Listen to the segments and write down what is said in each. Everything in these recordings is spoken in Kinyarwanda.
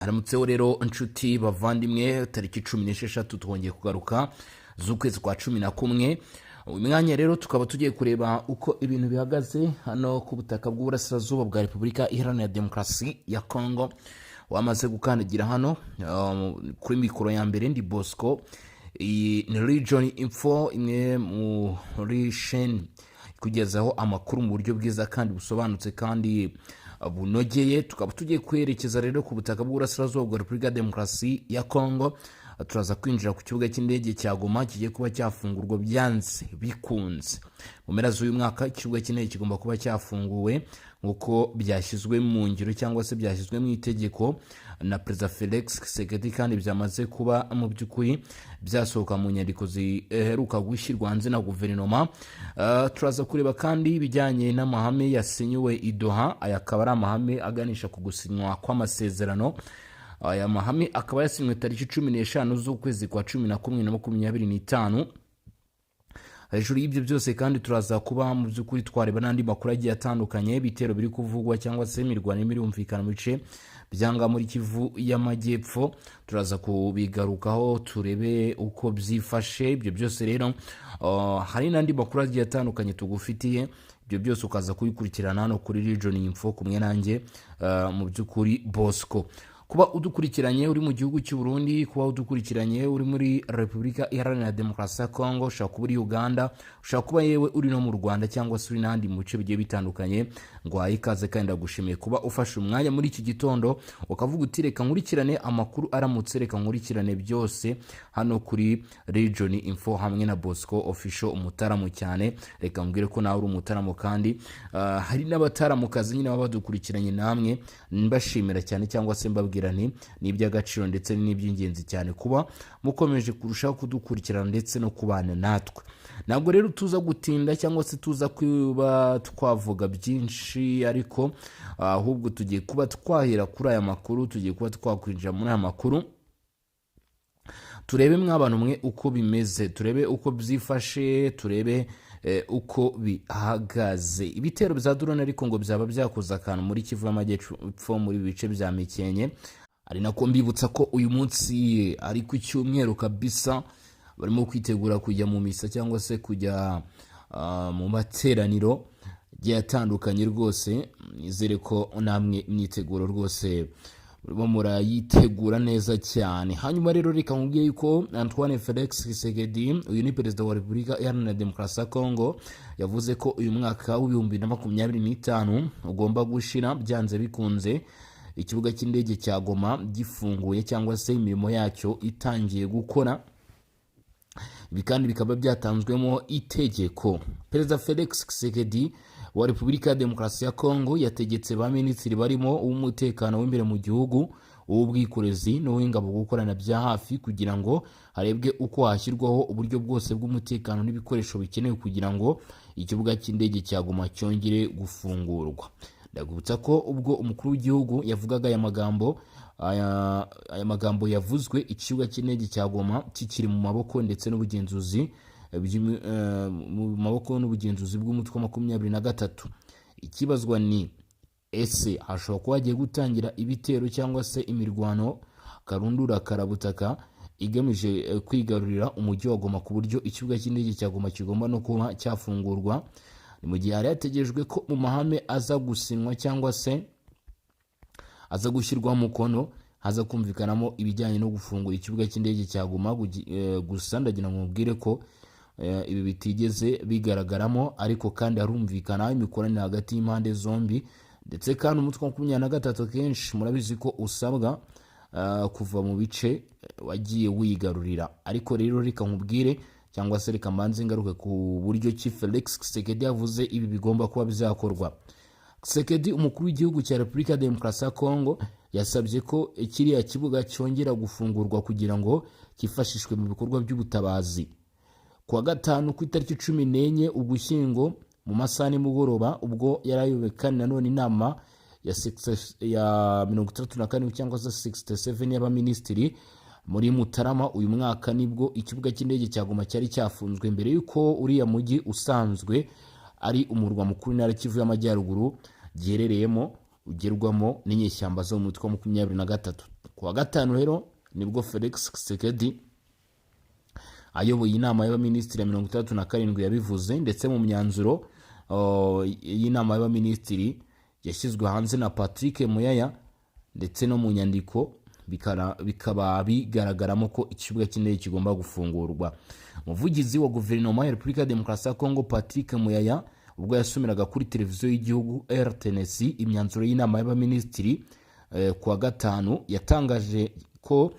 Aramutseho rero inshuti bavandimwe, tariki 16 twongeye kugaruka z'ukwezi kwa 11. Uyu mwanya rero tukaba tugiye kureba uko ibintu bihagaze hano ku butaka bw'uburasirazuba bwa Repubulika Iharanira Demokarasi ya Kongo. Wamaze gukandagira hano kuri mikoro ya mbere ndi Bosco. Iyi ni Region Info, imwe muri chaîne kugezaho amakuru mu buryo bwiza kandi busobanutse kandi bunogeye. Tukaba tugiye kwerekeza rero ku butaka bw'uburasirazuba bwa Repubulika ya Demokarasi ya Kongo. Turaza kwinjira ku kibuga cy'indege cya Goma kigiye kuba cyafungurwa byanze bikunze. Mu mpera z'uyu mwaka ikibuga cy'indege kigomba kuba cyafunguwe nk'uko byashyizwe mu ngiro cyangwa se byashyizwe mu itegeko na Perezida Felix Tshisekedi, kandi byamaze kuba mu by'ukuri byasohoka mu nyandiko ziheruka gushyirwa hanze na guverinoma. Turaza kureba kandi ibijyanye n'amahame yasinyiwe i Doha. Aya akaba ari amahame aganisha ku gusinywa kw'amasezerano. Aya mahame akaba yasinywe tariki 15 z'ukwezi kwa 11/2025. Hejuru y'ibyo byose kandi turaza kuba mu by'ukuri twareba n'andi makuru agiye atandukanye, ibitero biri kuvugwa cyangwa se imirwano birumvikana mu bice byanga muri Kivu y'Amajyepfo. Turaza kubigarukaho turebe uko byifashe. Ibyo byose rero hari n'andi makuru agiye atandukanye tugufitiye. Ibyo byose ukaza kubikurikirana hano kuri Region Info kumwe nanjye mu by'ukuri Bosco. Kuba udukurikiranye uri mu gihugu cy'u Burundi, kuba udukurikiranye uri muri Repubulika Iharanira Demokarasi ya Kongo, ushaka kuba uri Uganda, ushaka kuba yewe uri no mu Rwanda cyangwa se uri n'andi mu bice bigiye bitandukanye, ngo ayikaze kandi ndagushimiye kuba ufashe umwanya muri iki gitondo ukavuga uti reka nkurikirane amakuru aramutse, reka nkurikirane byose hano kuri Region Info hamwe na Bosco Official umutaramu cyane. Reka mbwire ko nawe uri umutaramu kandi hari n'abataramukazi nyine baba badukurikiranye, namwe mbashimira cyane cyangwa se mbabwira ni iby'agaciro ndetse n'iby'ingenzi cyane kuba mukomeje kurushaho kudukurikirana ndetse no kubana natwe. Ntabwo rero tuza gutinda cyangwa se tuza kuba twavuga byinshi, ariko ahubwo tugiye kuba twahera kuri aya makuru, tugiye kuba twakwinjira muri aya makuru turebe mw'abantu mwe uko bimeze, turebe uko byifashe, turebe uko bihagaze. Ibitero bya drone ariko ngo byaba byakoze akantu muri Kivu y'Amajyepfo muri bice bya Mikenke. Ari nako mbibutsa ko uyu munsi ari ku cyumweru kabisa, barimo kwitegura kujya mu misa cyangwa se kujya mu materaniro atandukanye. Rwose nizere ko namwe myiteguro rwose urimo murayitegura neza cyane. Hanyuma rero reka nkubwiye yuko Antoine Felix Tshisekedi, uyu ni perezida wa Repubulika Iharanira Demokarasi ya Kongo, yavuze ko uyu mwaka w'2025 ugomba gushira byanze bikunze ikibuga cy'indege cya Goma gifunguye cyangwa se imirimo yacyo itangiye gukora. Ibi kandi bikaba byatanzwemo itegeko. Perezida Felix Tshisekedi wa Repubulika ya Demokarasi ya Kongo yategetse ba minisitiri barimo uw'umutekano w'imbere mu gihugu, uw'ubwikorezi n'uw'ingabo gukorana bya hafi kugira ngo harebwe uko hashyirwaho uburyo bwose bw'umutekano n'ibikoresho bikenewe kugira ngo ikibuga cy'indege cya Goma cyongere gufungurwa. Ndagubutsa ko ubwo umukuru w'igihugu yavugaga aya magambo yavuzwe, ikibuga cy'indege cya Goma kikiri mu maboko ndetse n'ubugenzuzi mu maboko n'ubugenzuzi bw'umutwe wa 23. Ikibazwa ni ese hashobora kuba hagiye gutangira ibitero cyangwa se imirwano karundura karabutaka igamije kwigarurira umujyi wa Goma ku buryo ikibuga cy'indege cya Goma kigomba no kuba cyafungurwa. Ni mu gihe hari hategejwe ko mu mahame aza gusinywa cyangwa se aza gushyirwa mu mukono haza kumvikanamo ibijyanye no gufungura ikibuga cy'indege cya Goma. Gusa ndagira ngo mubwire ko ibi bitigeze bigaragaramo, ariko kandi harumvikana imikoranire hagati y'impande zombi. Ndetse kandi umutwe wa 23 kenshi murabizi ko usabwa kuva mu bice wagiye wigarurira. Ariko rero reka nkubwire cyangwa se reka mbanze ngaruke ku buryo ki Felix Tshisekedi yavuze ibi bigomba kuba byakorwa. Tshisekedi, umukuru w'igihugu cya Repubulika ya Demokarasi ya Kongo, yasabye ko kiriya kibuga cyongera gufungurwa kugira ngo kifashishwe mu bikorwa by'ubutabazi. Kuwa gatanu ku itariki 14 Ugushyingo mu masaha y'umugoroba, ubwo yarayobekana nanone inama ya 34 cyangwa se 67 y'abaminisitiri muri Mutarama uyu mwaka, nibwo ikibuga cy'indege cya Goma cyari cyafunzwe mbere yuko uriya mujyi usanzwe ari umurwa mukuru w'intara Kivu y'Amajyaruguru giherereyemo ugerwamo n'inyeshyamba zo mu mutwe wa 23. Ku wa gatanu rero nibwo Felix Tshisekedi ayoboye inama y'abaminisitiri ya 37 yabivuze, ndetse mu myanzuro y'inama y'abaminisitiri yashyizwe hanze na Patrick Muyaya, ndetse no mu nyandiko bikaba bigaragaramo ko ikibuga cy'indege kigomba gufungurwa. Umuvugizi wa guverinoma ya Repubulika ya Demokarasi ya Kongo Patrick Muyaya ubwo yasomeraga kuri televiziyo y'igihugu RTNC imyanzuro y'inama y'abaminisitiri ku wa gatanu yatangaje ko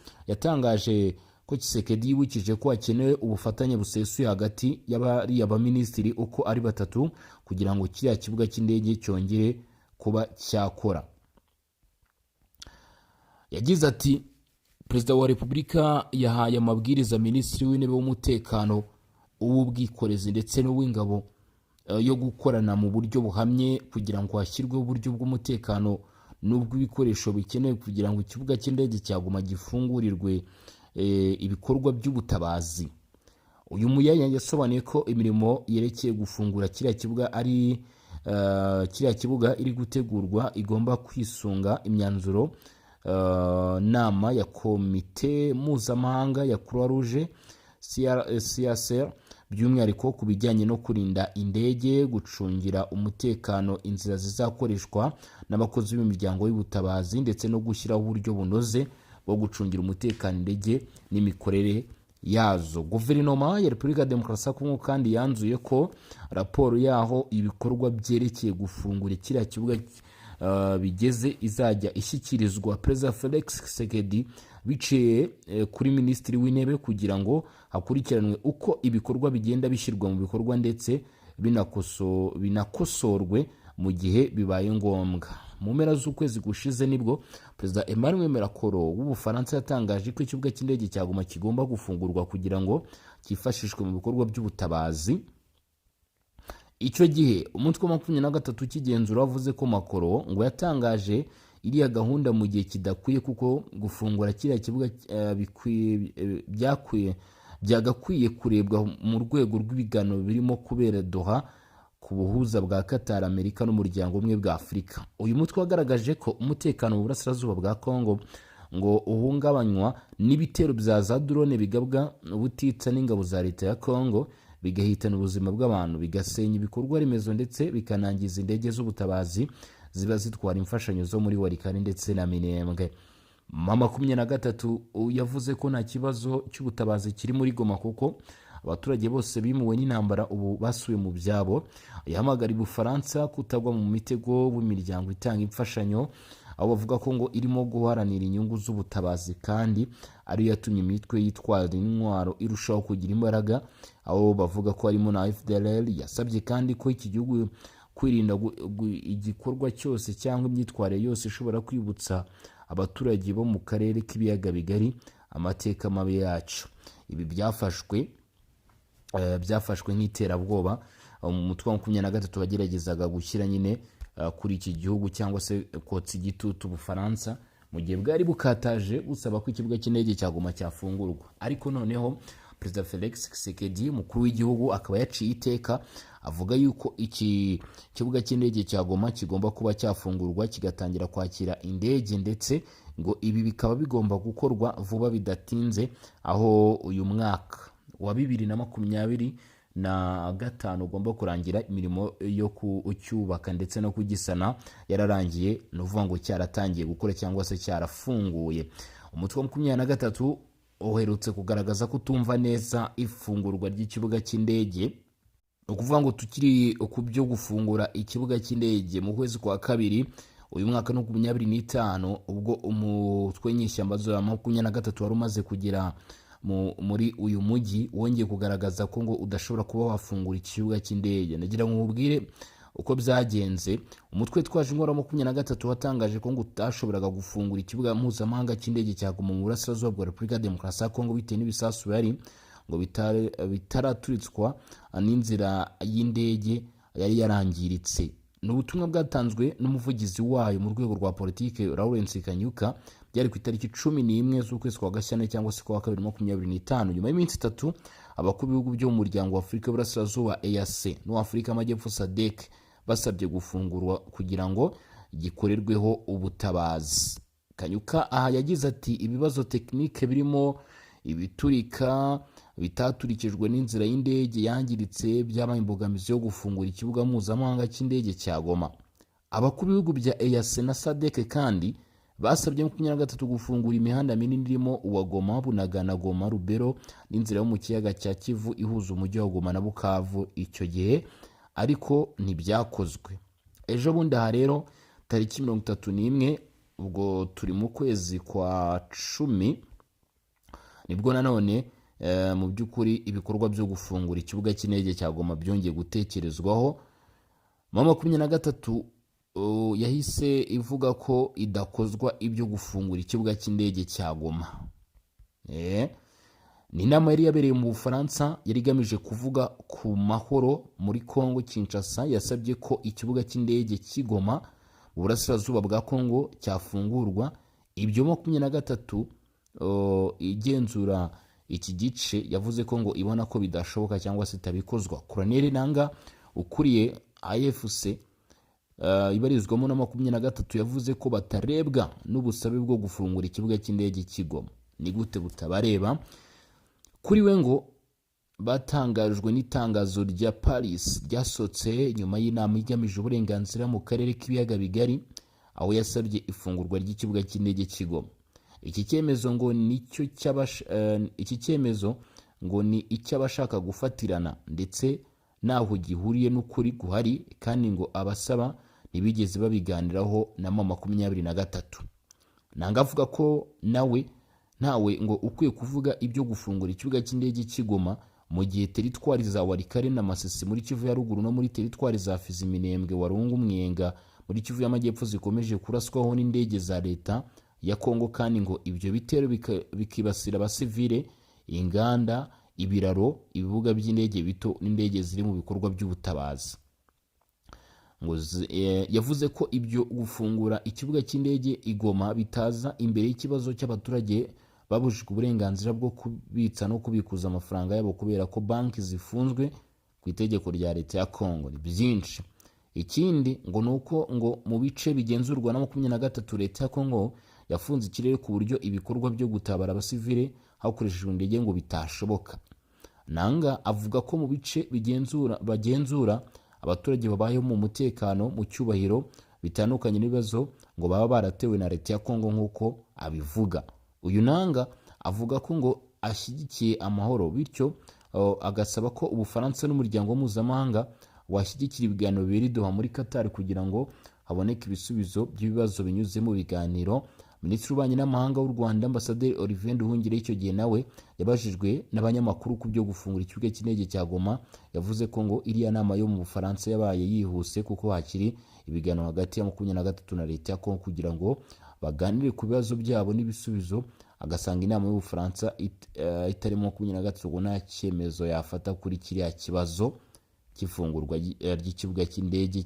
Tshisekedi yibukije ko hakenewe ubufatanye busesuye hagati y'abari abaminisitiri uko ari batatu kugira ngo kiriya kibuga cy'indege cyongere kuba cyakora. Yagize ati Perezida wa Repubulika yahaye amabwiriza Minisitiri w'Intebe w'umutekano, uw'ubwikorezi ndetse n'uw'ingabo yo gukorana mu buryo buhamye kugira ngo hashyirweho uburyo bw'umutekano n'ubw'ibikoresho bikenewe kugira ngo ikibuga cy'indege cyaguma gifungurirwe ibikorwa by'ubutabazi. Uyu Muyaya yasobanuye ko imirimo yerekeye gufungura kiriya kibuga iri gutegurwa igomba kwisunga imyanzuro nama ya komite mpuzamahanga ya Croix Rouge CSR, by'umwihariko ku bijyanye no kurinda indege, gucungira umutekano inzira zizakoreshwa n'abakozi b'imiryango y'ubutabazi, ndetse no gushyiraho uburyo bunoze bwo gucungira umutekano indege n'imikorere yazo. Guverinoma ya Repubulika ya Demokarasi ya Kongo kandi yanzuye ko raporo yaho ibikorwa byerekeye gufungura kiriya kibuga bigeze izajya ishyikirizwa Perezida Felix Tshisekedi biciye kuri Minisitiri w'Intebe kugira ngo hakurikiranwe uko ibikorwa bigenda bishyirwa mu bikorwa, ndetse binakosorwe mu gihe bibaye ngombwa. Mu mpera z'ukwezi gushize nibwo Perezida Emmanuel Macron w'Ubufaransa yatangaje ko ikibuga cy'indege cyaguma kigomba gufungurwa kugira ngo cyifashishwe mu bikorwa by'ubutabazi. Icyo gihe umutwe wa 23 kigenzura wavuze ko Macron ngo yatangaje iriya gahunda mu gihe kidakwiye, kuko gufungura kiriya kibuga byagakwiye kurebwa mu rwego rw'ibiganiro birimo kubera Doha ku buhuza bwa Qatar, Amerika n'umuryango umwe bwa Afurika. Uyu mutwe wagaragaje ko umutekano mu burasirazuba bwa Kongo ngo uhungabanywa n'ibitero bya za drone bigabwa ubutitsa n'ingabo za leta ya Kongo, bigahitana ubuzima bw'abantu, bigasenya ibikorwa remezo, ndetse bikanangiza indege z'ubutabazi ziba zitwara imfashanyo zo muri Walikale ndetse na Minembwe. 23 yavuze ko nta kibazo cy'ubutabazi kiri muri Goma kuko abaturage bose bimuwe n'intambara ubu basuye mu byabo. Yahamagara Ubufaransa kutagwa mu mitego w'imiryango itanga imfashanyo, aho bavuga ko ngo irimo guharanira inyungu z'ubutabazi kandi ari yatumye imitwe yitwaza intwaro irushaho kugira imbaraga, aho bavuga ko harimo na FDLR. Yasabye kandi ko iki gihugu kwirinda igikorwa cyose cyangwa imyitwarire yose ishobora kwibutsa abaturage bo mu karere k'ibiyaga bigari amateka mabi yacu. Ibi byafashwe nk'iterabwoba mu mutwe wa 23 wageragezaga gushyira nyine kuri iki gihugu cyangwa se kotsa igitutu Ubufaransa mu gihe bwari bukataje busaba ko ikibuga cy'indege cyaguma cyafungurwa. Ariko noneho Perezida Felix Tshisekedi umukuru w'igihugu akaba yaciye iteka avuga yuko iki kibuga cy'indege cya Goma kigomba kuba cyafungurwa kigatangira kwakira indege, ndetse ngo ibi bikaba bigomba gukorwa vuba bidatinze, aho uyu mwaka wa 2025 ugomba kurangira imirimo yo kucyubaka ndetse no kugisana yararangiye, no vuga ngo cyaratangiye gukora cyangwa se cyarafunguye. Umutwe wa 23 uherutse kugaragaza kutumva neza ifungurwa ry'ikibuga cy'indege, ukuvuga ngo tukiri ku byo gufungura ikibuga cy'indege mu kwezi kwa kabiri uyu mwaka no 2025, ubwo umutwe nyishyamba zo 23 wari umaze kugera muri uyu mujyi, wongeye kugaragaza ko ngo udashobora kuba wafungura ikibuga cy'indege. Nagira ngo mubwire uko byagenze. Umutwe twaje ingora 23 watangaje ko ngo utashoboraga gufungura ikibuga mpuzamahanga cy'indege cya Goma mu burasirazuba bwa Repubulika ya Demokarasi ya Kongo bitewe n'ibisasu yari ngo bitaraturitswa n'inzira y'indege yari yarangiritse. N'ubutumwa bwatanzwe n'umuvugizi wayo mu rwego rwa politike Lawrence Kanyuka, byari ku itariki 11 z'ukwezi kwa Gashyantare cyangwa se kwa 2025. Nyuma y'iminsi 3 abakuru b'ibihugu byo mu muryango wa Afurika y'Uburasirazuba EAC n'Afurika y'Amajyepfo SADC basabye gufungurwa kugira ngo gikorerweho ubutabazi. Kanyuka aha yagize ati ibibazo tekinike birimo ibiturika bitaturikijwe n'inzira y'indege yangiritse byabaye imbogamizi yo gufungura ikibuga mpuzamahanga cy'indege cya Goma. Abakuru b'ibihugu bya EAC na SADC kandi basabye 23 gufungura imihanda minini irimo uwa Goma, Bunagana, Goma, Rubero n'inzira yo mu kiyaga cya Kivu ihuza umujyi wa Goma na Bukavu icyo gihe, ariko ntibyakozwe. Ejo bundi aha rero tariki 31 ubwo turi mu kwezi kwa 10 nibwo nanone mu by'ukuri ibikorwa byo gufungura ikibuga cy'indege cya Goma byongeye gutekerezwaho. Mama 23 yahise ivuga ko idakozwa ibyo gufungura ikibuga cy'indege cya Goma. Ni inama yari yabereye mu Bufaransa yari igamije kuvuga ku mahoro muri Kongo Kinshasa. Yasabye ko ikibuga cy'indege cy'Igoma mu burasirazuba bwa Kongo cyafungurwa. Ibyo 23 igenzura iki gice yavuze ko ngo ibona ko bidashoboka cyangwa se tabikozwa. Colonel Nanga ukuriye AFC ibarizwamo na 23 yavuze ko batarebwa n'ubusabe bwo gufungura ikibuga cy'indege cy'Igoma. Ni gute butabareba? Kuri we ngo batangajwe n'itangazo rya Paris ryasotse nyuma y'inama igamije uburenganzira mu karere k'ibiyaga bigari, aho yasabye ifungurwa ry'ikibuga cy'indege cy'Igoma. Iki cyemezo ngo ni icy'abashaka gufatirana ndetse naho gihuriye n'ukuri guhari, kandi ngo abasaba ntibigeze babiganiraho na 23. Nanga avuga ko ntawe ngo ukwiye kuvuga ibyo gufungura ikibuga cy'indege cy'Igoma mu gihe teritwari za Walikare na Masisi muri Kivu ya ruguru no muri teritwari za Fizi, Minembwe, Warungu, Mwenga muri Kivu y'amajyepfo zikomeje kuraswaho n'indege za leta ya Kongo, kandi ngo ibyo bitero bikibasira abasivile, inganda, ibiraro, ibibuga by'indege bito n'indege ziri mu bikorwa by'ubutabazi. Ngo yavuze ko ibyo gufungura ikibuga cy'indege Igoma bitaza imbere y'ikibazo cy'abaturage babujijwe uburenganzira bwo kubitsa no kubikuza amafaranga yabo kubera ko banki zifunzwe ku itegeko rya leta ya Kongo. Ni byinshi. Ikindi ngo nuko ngo mu bice bigenzurwa na 23 leta ya Kongo yafunze ikirere ku buryo ibikorwa byo gutabara abasivile hakoreshejwe indege ngo bitashoboka. Nanga avuga ko mu bice bagenzura abaturage babayeho mu mutekano mu cyubahiro bitandukanye n'ibibazo ngo baba baratewe na leta ya Kongo nk'uko abivuga. Uyu Nanga avuga ko ngo ashyigikiye amahoro, bityo agasaba ko Ubufaransa n'umuryango mpuzamahanga washyigikira ibiganiro bibiri Doha muri Qatar kugira ngo haboneke ibisubizo by'ibibazo binyuze mu biganiro. Minisitiri w'Ububanyi n'Amahanga w'u Rwanda Ambasaderi Olivier Nduhungire icyo gihe nawe yabajijwe n'abanyamakuru ku byo gufungura ikibuga cy'indege cya Goma, yavuze ko ngo iriya nama yo mu Bufaransa yabaye yihuse kuko hakiri ibiganiro hagati ya 23 na leta ya Kongo kugira ngo baganire ku bibazo byabo n'ibisubizo. Agasanga inama y'Ubufaransa itarimo 23 ngo nta cyemezo yafata kuri kiriya kibazo cy'ifungurwa ry'ikibuga cy'indege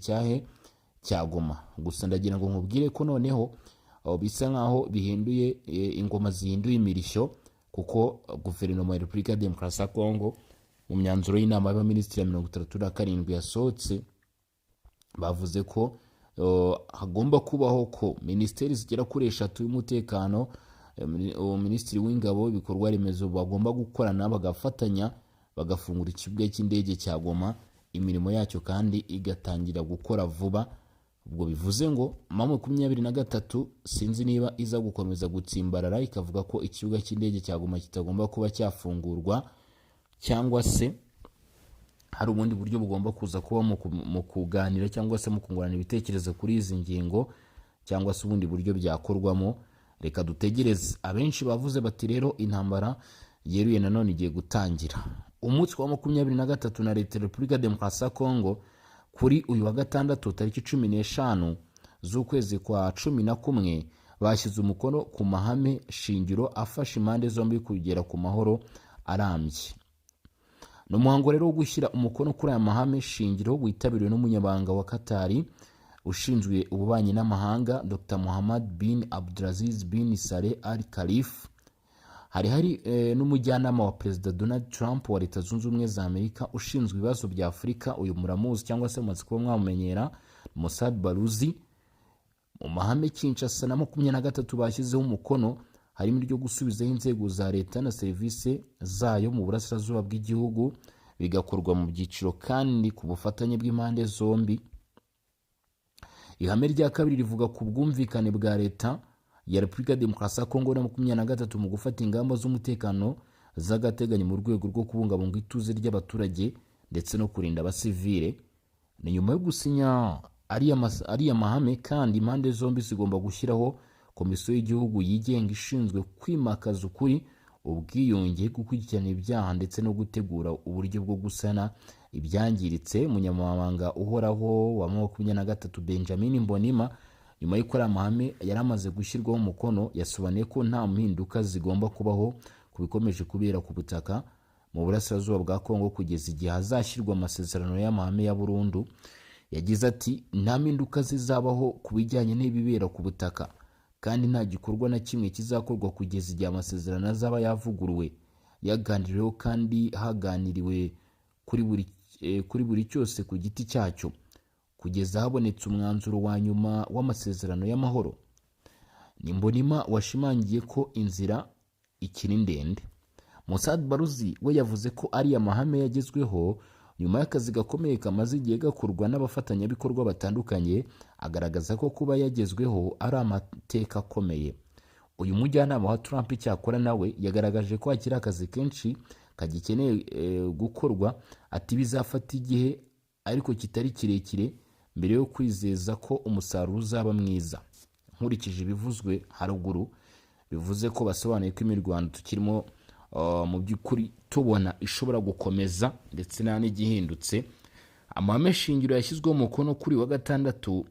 cya Goma. Gusa ndagira ngo nkubwire ko noneho bisa nkaho bihinduye ingoma zihinduye imirishyo, kuko guverinoma ya Repubulika ya Demokarasi ya Kongo mu myanzuro y'inama y'abaminisitiri ya 37 yasohotse bavuze ko hagomba kubaho ko minisiteri zigera kuri 3 y'umutekano, minisitiri w'ingabo, ibikorwa remezo bagomba gukorana bagafatanya bagafungura ikibuga cy'indege cya Goma, imirimo yacyo kandi igatangira gukora vuba. Ubwo bivuze ngo 23 sinzi niba iza gukomeza gutsimbarara ikavuga ko ikibuga cy'indege cya Goma kitagomba kuba cyafungurwa, cyangwa se hari ubundi buryo bugomba kuza kuba mu kuganira cyangwa se mu kungurana ibitekerezo kuri izi ngingo, cyangwa se ubundi buryo byakorwamo. Reka dutegereze. Abenshi bavuze bati rero intambara yeruye nanone igiye gutangira. Umunsi wa 23 na leta ya Repubulika ya Demokarasi ya Kongo kuri uyu wa gatandatu tariki 15 z'ukwezi kwa 11 bashyize umukono ku mahame shingiro afasha impande zombi kugera ku mahoro arambye. No muhango rero wo gushyira umukono kuri aya mahame shingiro witabiriwe n'umunyabanga wa Qatar ushinzwe ububanyi n'amahanga Dr. Mohammed bin Abdulaziz bin Saleh Al Khalifa. Hari n'umujyanama wa Perezida Donald Trump wa Leta Zunze Ubumwe za Amerika ushinzwe ibibazo bya Afurika, uyu muramuzi cyangwa se mumaze kuba mwamumenyera, Mossad Balouzi. Mu mahame Kinshasa na 23 bashyizeho umukono harimo iryo gusubizaho inzego za leta na serivisi zayo mu burasirazuba bw'igihugu, bigakorwa mu byiciro kandi ku bufatanye bw'impande zombi. Ihame rya kabiri rivuga ku bwumvikane bwa leta ya Repubulika Demokarasi ya Kongo na 23 mu gufata ingamba z'umutekano z'agateganyo mu rwego rwo kubungabunga ituze ry'abaturage ndetse no kurinda abasivile. Ni nyuma yo gusinya ariya mahame kandi impande zombi zigomba gushyiraho komisiyo y'igihugu yigenga ishinzwe kwimakaza ukuri, ubwiyunge, gukurikirana ibyaha ndetse no gutegura uburyo bwo gusana ibyangiritse. Umunyamabanga uhoraho wa 23 Benjamin Mbonima, nyuma y'uko ari amahame yari amaze gushyirwaho umukono, yasobanuye ko nta mpinduka zigomba kubaho ku bikomeje kubera ku butaka mu burasirazuba bwa Kongo kugeza igihe hazashyirwa amasezerano y'amahame ya burundu. Yagize ati nta mpinduka zizabaho ku bijyanye n'ibibera ku butaka kandi nta gikorwa na kimwe kizakorwa kugeza igihe amasezerano azaba yavuguruwe, yaganiriweho kandi haganiriwe kuri buri cyose ku giti cyacyo kugeza habonetse umwanzuro wa nyuma w'amasezerano y'amahoro. Ni Mbonima washimangiye ko inzira ikiri ndende. Musad Baruzi we yavuze ko ari amahame yagezweho nyuma y'akazi gakomeye kamaze igihe gakorwa n'abafatanyabikorwa batandukanye, agaragaza ko kuba yagezweho ari amateka akomeye. Uyu mujyanama wa Trump cyakora nawe yagaragaje ko hakiri akazi kenshi kagikeneye gukorwa, ati bizafata igihe ariko kitari kirekire mbere yo kwizeza ko umusaruro uzaba mwiza. Nkurikije ibivuzwe haruguru, bivuze ko basobanuye ko imirwano tukirimo mu by'ukuri tubona ishobora gukomeza ndetse nta n'igihindutse. Amahame shingiro yashyizweho umukono kuri wa gatandatu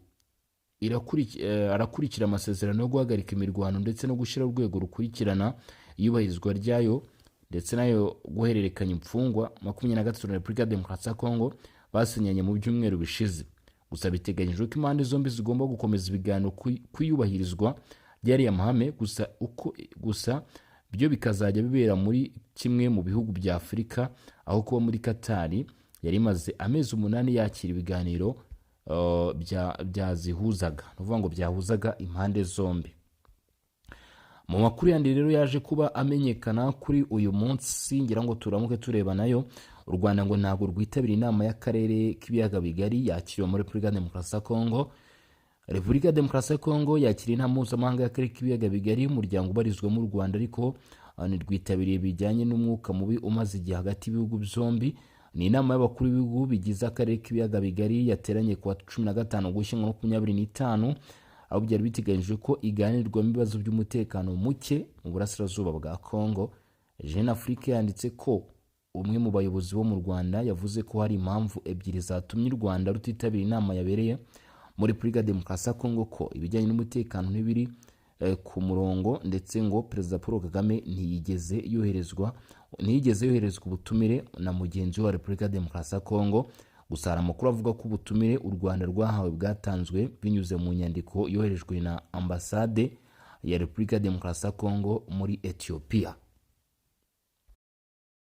arakurikira amasezerano yo guhagarika imirwano ndetse no gushyira urwego rukurikirana iyubahirizwa ryayo ndetse nayo guhererekanya imfungwa. 23 Repubulika Demokarasi ya Kongo basinyanye mu byumweru bishize. Gusa biteganyijwe ko impande zombi zigomba gukomeza ibiganiro kwiyubahirizwa ryari amahame, gusa byo bikazajya bibera muri kimwe mu bihugu bya Afurika, aho kuba muri Katari yari imaze amezi 8 yakira ibiganiro byazihuzaga, nuvuga ngo byahuzaga impande zombi. Mu makuru yandi rero yaje kuba amenyekana kuri uyu munsi, ngira ngo turamuke tureba nayo. U Rwanda ngo ntabwo rwitabira inama y'akarere k'ibiyaga bigari yakiriwe muri Repubulika Demokarasi ya Kongo. Repubulika Demokarasi ya Kongo yakira inama mpuzamahanga y'akarere k'ibiyaga bigari, umuryango ubarizwa mu Rwanda ariko ntirwitabiriye bijyanye n'umwuka mubi umaze igihe hagati y'ibihugu byombi. Ni inama y'abakuru b'ibihugu bigize akarere k'ibiyaga bigari yateranye ku wa 15 Ugushyingo 2025, aho byari biteganyijwe ko iganirwamo ibibazo by'umutekano muke mu burasirazuba bwa Kongo. Jeune Afrique yanditse ko umwe mu bayobozi bo mu Rwanda yavuze ko hari impamvu ebyiri zatumye u Rwanda rutitabira inama yabereye muri Repubulika Demokarasi ya Kongo, ko ibijyanye n'umutekano ntibiri ku murongo ndetse ngo Perezida Paul Kagame ntiyigeze yoherezwa ubutumire na mugenzi wa Repubulika Demokarasi ya Kongo. Gusa hari amakuru avuga ko ubutumire u Rwanda rwahawe bwatanzwe binyuze mu nyandiko yoherejwe na ambasade ya Repubulika Demokarasi ya Kongo muri Ethiopia.